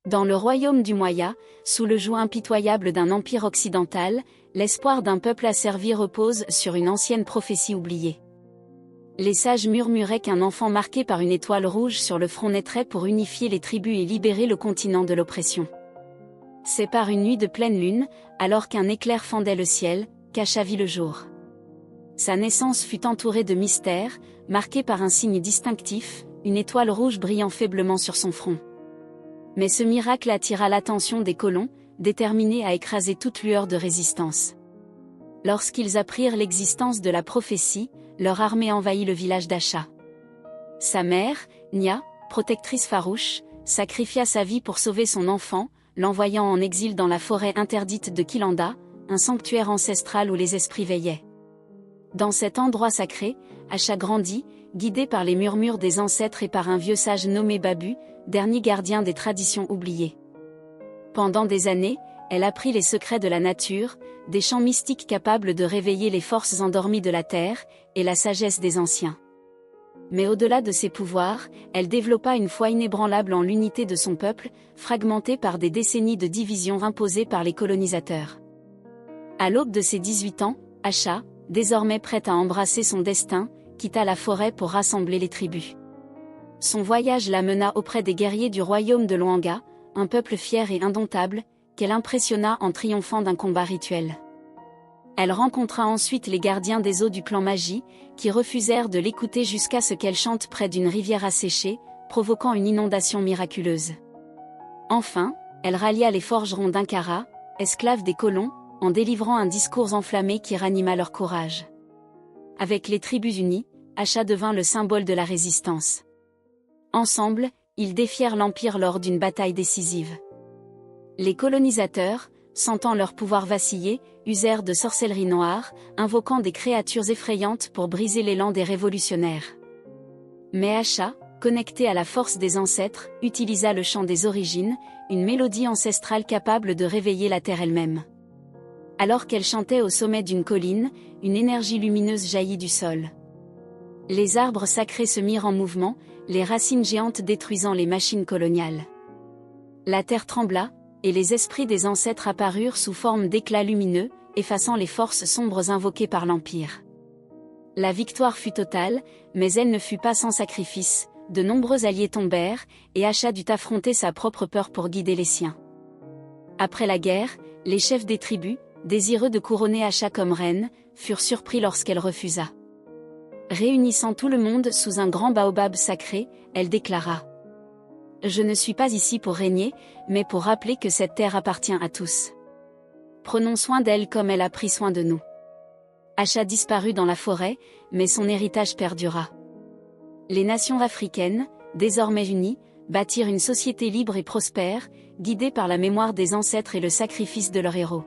Dans le royaume du Moya, sous le joug impitoyable d'un empire occidental, l'espoir d'un peuple asservi repose sur une ancienne prophétie oubliée. Les sages murmuraient qu'un enfant marqué par une étoile rouge sur le front naîtrait pour unifier les tribus et libérer le continent de l'oppression. C'est par une nuit de pleine lune, alors qu'un éclair fendait le ciel, qu'Acha vit le jour. Sa naissance fut entourée de mystères, marquée par un signe distinctif, une étoile rouge brillant faiblement sur son front. Mais ce miracle attira l'attention des colons, déterminés à écraser toute lueur de résistance. Lorsqu'ils apprirent l'existence de la prophétie, leur armée envahit le village d'Acha. Sa mère, Nia, protectrice farouche, sacrifia sa vie pour sauver son enfant, l'envoyant en exil dans la forêt interdite de Kilanda, un sanctuaire ancestral où les esprits veillaient. Dans cet endroit sacré, Acha grandit, guidé par les murmures des ancêtres et par un vieux sage nommé Babu, dernier gardien des traditions oubliées. Pendant des années, elle apprit les secrets de la nature, des chants mystiques capables de réveiller les forces endormies de la terre, et la sagesse des anciens. Mais au-delà de ses pouvoirs, elle développa une foi inébranlable en l'unité de son peuple, fragmenté par des décennies de divisions imposées par les colonisateurs. À l'aube de ses 18 ans, Acha, désormais prête à embrasser son destin, quitta la forêt pour rassembler les tribus. Son voyage la mena auprès des guerriers du royaume de Loanga, un peuple fier et indomptable, qu'elle impressionna en triomphant d'un combat rituel. Elle rencontra ensuite les gardiens des eaux du clan Magi, qui refusèrent de l'écouter jusqu'à ce qu'elle chante près d'une rivière asséchée, provoquant une inondation miraculeuse. Enfin, elle rallia les forgerons d'Ankara, esclaves des colons, en délivrant un discours enflammé qui ranima leur courage. Avec les tribus unies, Acha devint le symbole de la résistance. Ensemble, ils défièrent l'Empire lors d'une bataille décisive. Les colonisateurs, sentant leur pouvoir vaciller, usèrent de sorcellerie noire, invoquant des créatures effrayantes pour briser l'élan des révolutionnaires. Mais Acha, connectée à la force des ancêtres, utilisa le chant des origines, une mélodie ancestrale capable de réveiller la terre elle-même. Alors qu'elle chantait au sommet d'une colline, une énergie lumineuse jaillit du sol. Les arbres sacrés se mirent en mouvement, les racines géantes détruisant les machines coloniales. La terre trembla, et les esprits des ancêtres apparurent sous forme d'éclats lumineux, effaçant les forces sombres invoquées par l'Empire. La victoire fut totale, mais elle ne fut pas sans sacrifice, de nombreux alliés tombèrent, et Acha dut affronter sa propre peur pour guider les siens. Après la guerre, les chefs des tribus, désireux de couronner Acha comme reine, furent surpris lorsqu'elle refusa. Réunissant tout le monde sous un grand baobab sacré, elle déclara : « Je ne suis pas ici pour régner, mais pour rappeler que cette terre appartient à tous. Prenons soin d'elle comme elle a pris soin de nous. » Acha disparut dans la forêt, mais son héritage perdura. Les nations africaines, désormais unies, bâtirent une société libre et prospère, guidée par la mémoire des ancêtres et le sacrifice de leurs héros.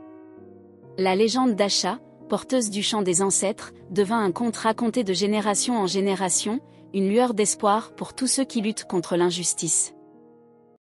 La légende d'Acha, porteuse du chant des ancêtres, devint un conte raconté de génération en génération, une lueur d'espoir pour tous ceux qui luttent contre l'injustice.